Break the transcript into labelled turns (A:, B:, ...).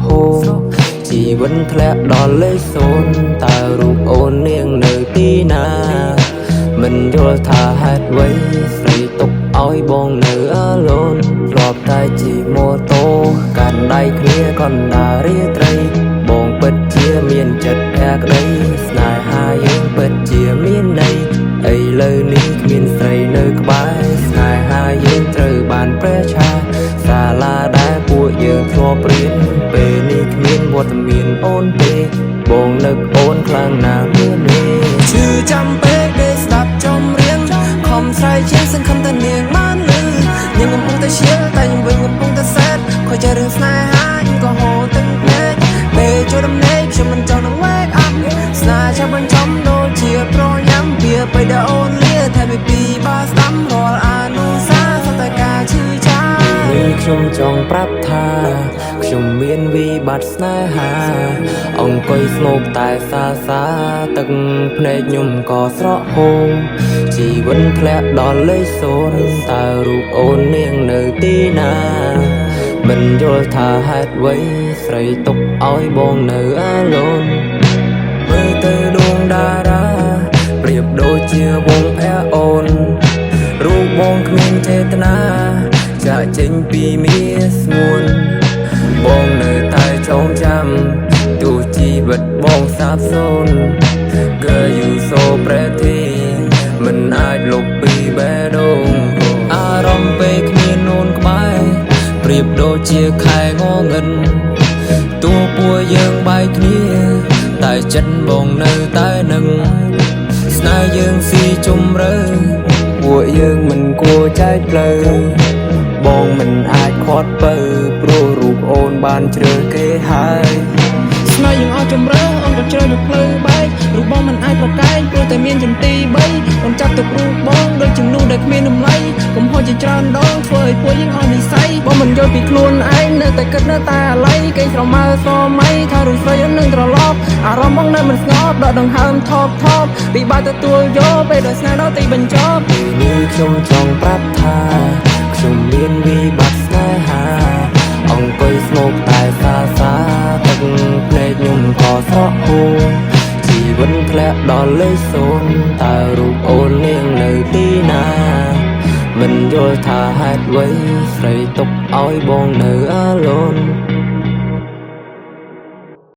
A: ហូរជីវិតធ្លាក់ដល់លេខសូន្យតើរូបអូននាងនៅទីណាមិនយល់ថាហេតុអ្វីស្រីទុកឲ្យបងនៅអលូនធ្លាប់តែជិះម៉ូតូកាន់ដៃគ្នាកណ្ដាលរាត្រីបងពិតជាមានចិត្តភក្តីស្នេហាយើងពិតជាមានន័យឥឡូវនេះគ្មានស្រីនៅក្បែរស្នេហាយើងត្រូវបានប្រែឆាសាលាដែលពួកយើងធ្លាប់រៀនពេលនេះគ្មានវត្តមានអូនទេបងនឹកអូនខ្លាំងណាស់មើលនេះឈឺចាំពេកដែលស្ដាប់ចំរៀងខំស្រ័យជាងសង្ឃឹមតែនាងបានលឺនាងកំពុងតែឈៀលតែខ្ញុំវិញកំពុងតែសែតខូចចិត្តរឿងស្នេហាខ្ញុំក៏ហូរទឹកភ្នែកពេលចូលដំណេកខ្ញុំមិនចង់នឹងវេកអាប់ស្នេហ៍ចាំបញ្ចំដូចជាប្រញាំវាបីដែលអូនលាតែពីពីបាស្ដាំរាល់អនុសាសតែការឈឺចាំនេះខ្ញុំចង់ប្រាប់ថាខ្ញុំមានវិបត្តិស្នេហាអង្គុយស្ងោកតែសាទឹកភ្នែកខ្ញុំក៏ស្រក់ហូរជីវិតធ្លាក់ដល់លេខសូន្យតើរូបអូននាងនៅទីណាមិនយល់ថាហេតុអ្វីស្រីទុកឲ្យបងនៅអលូនមើលទៅដួងតារាប្រៀបដូចជាវងភ័ក្រអូនរូបបងគ្មានចេតនាចាក់ចេញពីមាស្ងួនបងនៅតែចងចាំទោះជីវិតបងសាបសូន្យ Girl you so pretty មិនអាចលុបពីបេះដូងអារម្មណ៍ពេលគ្មាននូនក្បែរប្រៀបដូចជាខែងងឹតតួពួកយើងបែកគ្នាតែចិត្តបងនៅតែនឹងស្នេហ៍យើងស៊ីជម្រៅពួកយើងមិនគួរចែកផ្លូវបងមិនអាចខាត់បើព្រោះរូបអូនបានជ្រើសគេហើយស្នេហ៍យើងអស់ជំរឿអូនក៏ជ្រើសនៅផ្លូវបែករូបបងមិនអាចប្រកែកព្រោះតែមានចន្ទី3អូនចាប់ទុករូបបងដូចជំនួសដែលគ្មានតម្លៃកុំហុចជាច្រើនដងធ្វើឲ្យពួកយើងអស់និស្ស័យបងមិនយល់ពីខ្លួនឯងនៅតែគិតនៅតែអាល័យកេងស្រមើសម័យថារូបស្រីអូននឹងត្រឡប់អារម្មណ៍បងនៅមិនស្ងប់ដកដង្ហើមថប់ពីបាក់ទទួលយកពេលដែលស្នេហ៍ដល់ទីបញ្ចប់ពេលនេះខ្ញុំចង់ប្រាប់ថាខ្ញុំមានវិបត្តិស្នេហាអង្គុយស្ងោកតែទឹកភ្នែកខ្ញុំក៏ស្រក់ហូរជីវិតធ្លាក់ដល់លេខសូន្យតើរូបអូននាងនៅទីណាមិនយល់ថាហេតុអ្វីស្រីទុកឲ្យបងនៅអលូន